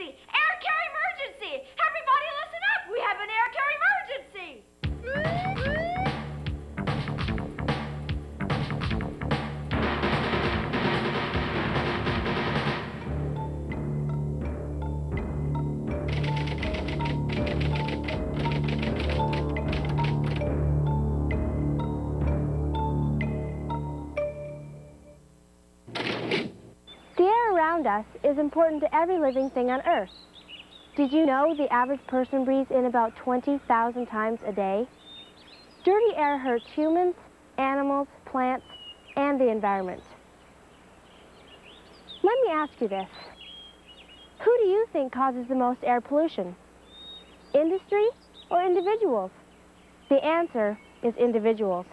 emergency! Air care emergency! Everybody listen up! We have an air care emergency! The air around us is important to every living thing on Earth. Did you know the average person breathes in about 20,000 times a day? Dirty air hurts humans, animals, plants, and the environment. Let me ask you this. Who do you think causes the most air pollution? Industry or individuals? The answer is individuals.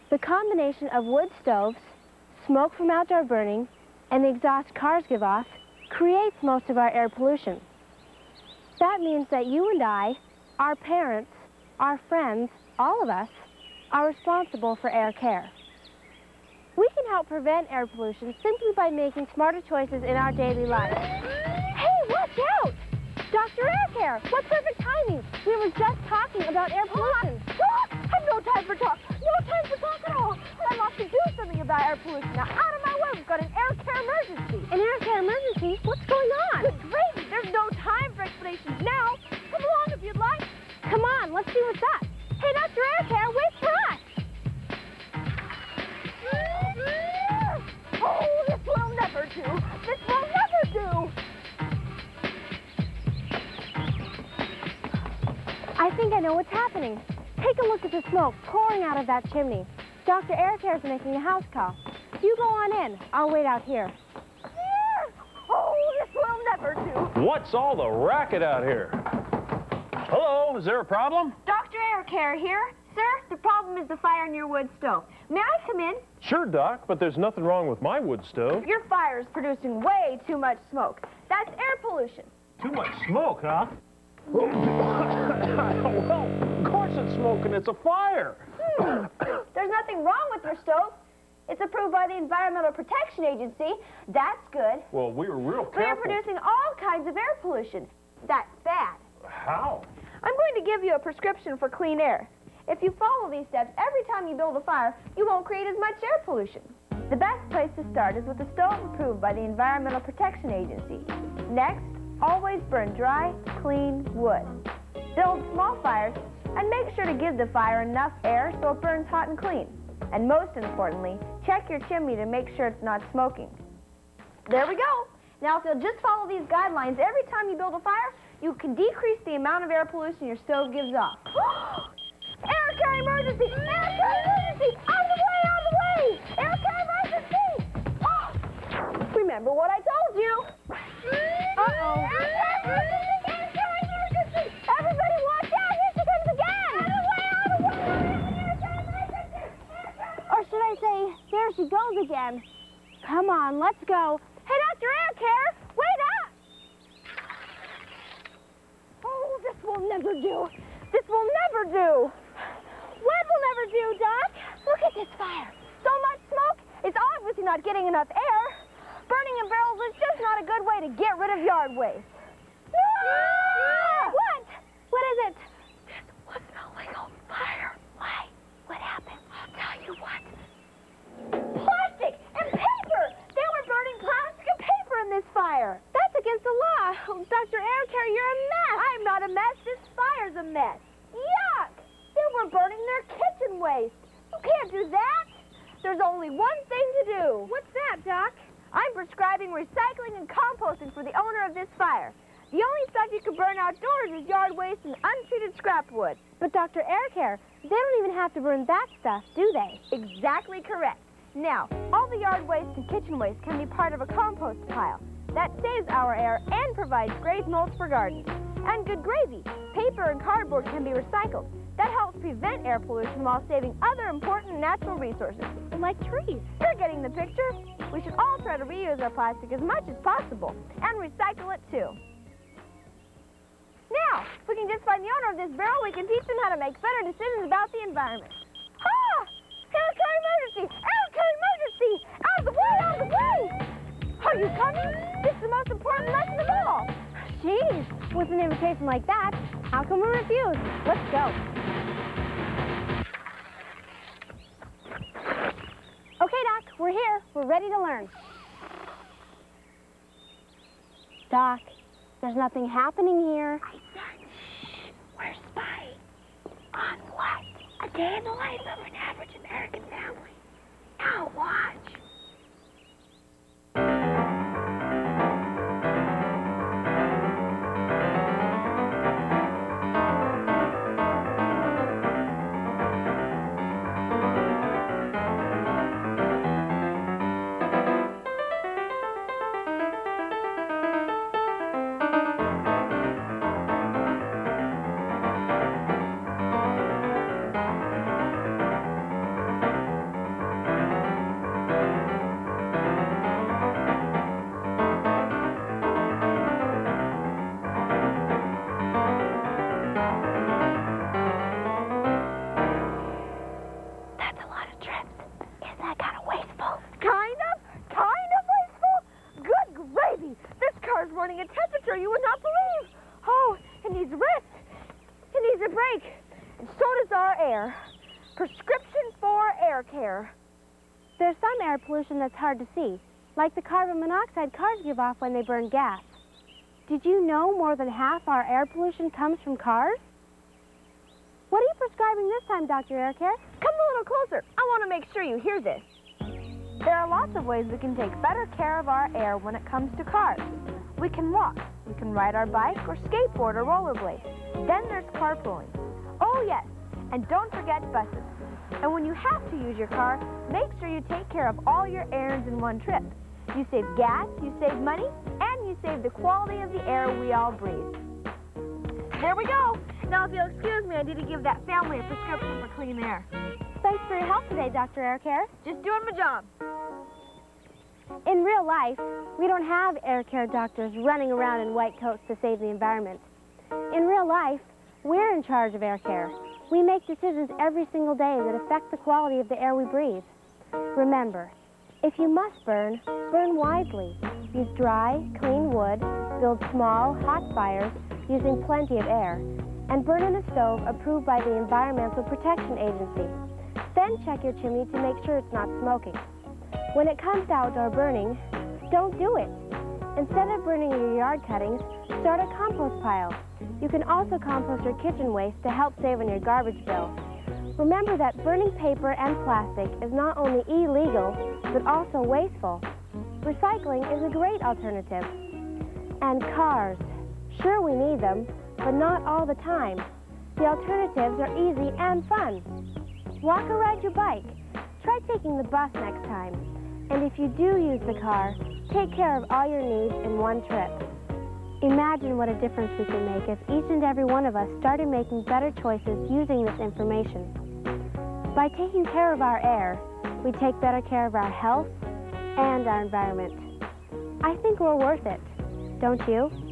The combination of wood stoves, smoke from outdoor burning, and the exhaust cars give off creates most of our air pollution. That means that you and I, our parents, our friends, all of us, are responsible for air care. We can help prevent air pollution simply by making smarter choices in our daily lives. Hey, watch out! Dr. Air Care, what perfect timing! We were just talking about air pollution. Talk! I've no time for talk! No time for talk at all! I'm off to do something about air pollution. Now, out of my way, we've got an air care emergency. An air care emergency? What's going on? Good gravy! There's no time for explanations now. Come along if you'd like. Come on, let's see what's up. Hey, Dr. Air Care, wait for us! Oh, this will never do. This will never do. I think I know what's happening. Take a look at the smoke pouring out of that chimney. Dr. Air Care is making a house call. You go on in. I'll wait out here. Oh, this will never do. What's all the racket out here? Hello, is there a problem? Dr. Air Care here. Sir, the problem is the fire in your wood stove. May I come in? Sure, Doc, but there's nothing wrong with my wood stove. Your fire is producing way too much smoke. That's air pollution. Too much smoke, huh? Well, of course it's smoking. It's a fire. There's nothing wrong with your stove. It's approved by the Environmental Protection Agency. That's good. Well, we were real careful. We are producing all kinds of air pollution. That's bad. How? I'm going to give you a prescription for clean air. If you follow these steps every time you build a fire, you won't create as much air pollution. The best place to start is with a stove approved by the Environmental Protection Agency. Next, always burn dry, clean wood. Build small fires and make sure to give the fire enough air so it burns hot and clean. And most importantly, check your chimney to make sure it's not smoking. There we go. Now, if you'll just follow these guidelines every time you build a fire, you can decrease the amount of air pollution your stove gives off. Air care emergency! Air care emergency! Out of the way! Out of the way! Air care emergency! Oh, remember what I told you. Uh-oh. Air care emergency! Air care emergency! Everybody watch out! Here she comes again! Out of the way! Out of the way! Air care emergency! Or should I say, there she goes again. Come on, let's go. Hey, Dr. Air Care! Wait up! Oh, this will never do. This will never do. What will never do, Doc? Look at this fire. So much smoke, it's obviously not getting enough air. Burning in barrels is just not a good way to get rid of yard waste. Ah! What? What is it? This was smelling on fire. Why? What happened? I'll tell you what. Plastic and paper! They were burning plastic and paper in this fire. That's against the law. Oh, Dr. Air Care, you're a mess. I'm not a mess. This fire's a mess. Yuck! They were burning their kitchen waste. You can't do that. There's only one thing to do. What's that, Doc? I'm prescribing recycling and composting for the owner of this fire. The only stuff you can burn outdoors is yard waste and untreated scrap wood. But Dr. Air Care, they don't even have to burn that stuff, do they? Exactly correct. Now, all the yard waste and kitchen waste can be part of a compost pile. That saves our air and provides great mulch for gardens. And good gravy, paper and cardboard can be recycled. That helps prevent air pollution while saving other important natural resources, like trees. You're getting the picture. We should all try to reuse our plastic as much as possible and recycle it too. Now, if we can just find the owner of this barrel, we can teach them how to make better decisions about the environment. Ha! Air care emergency! Air care emergency! Out of the way! Out of the way! Are you coming? This is the most important lesson of all. She With an invitation like that, how can we refuse? Let's go. Okay, Doc, we're here. We're ready to learn. Doc, there's nothing happening here. I said, shh, we're spying. On what? A day in the life of an average American family. Now watch. running a temperature you would not believe. Oh, it needs rest. It needs a break. And so does our air. Prescription for air care. There's some air pollution that's hard to see, like the carbon monoxide cars give off when they burn gas. Did you know more than half our air pollution comes from cars? What are you prescribing this time, Dr. Air Care? Come a little closer. I want to make sure you hear this. There are lots of ways we can take better care of our air when it comes to cars. We can walk, we can ride our bike or skateboard or rollerblade. Then there's carpooling. Oh yes, and don't forget buses. And when you have to use your car, make sure you take care of all your errands in one trip. You save gas, you save money, and you save the quality of the air we all breathe. There we go. Now, if you'll excuse me, I need to give that family a prescription for clean air. Thanks for your help today, Dr. Air Care. Just doing my job. In real life, we don't have air care doctors running around in white coats to save the environment. In real life, we're in charge of air care. We make decisions every single day that affect the quality of the air we breathe. Remember, if you must burn, burn wisely. Use dry, clean wood, build small, hot fires using plenty of air, and burn in a stove approved by the Environmental Protection Agency. Then check your chimney to make sure it's not smoking. When it comes to outdoor burning, don't do it. Instead of burning your yard cuttings, start a compost pile. You can also compost your kitchen waste to help save on your garbage bill. Remember that burning paper and plastic is not only illegal, but also wasteful. Recycling is a great alternative. And cars. Sure, we need them, but not all the time. The alternatives are easy and fun. Walk or ride your bike. Try taking the bus next time. And if you do use the car, take care of all your needs in one trip. Imagine what a difference we can make if each and every one of us started making better choices using this information. By taking care of our air, we take better care of our health and our environment. I think we're worth it, don't you?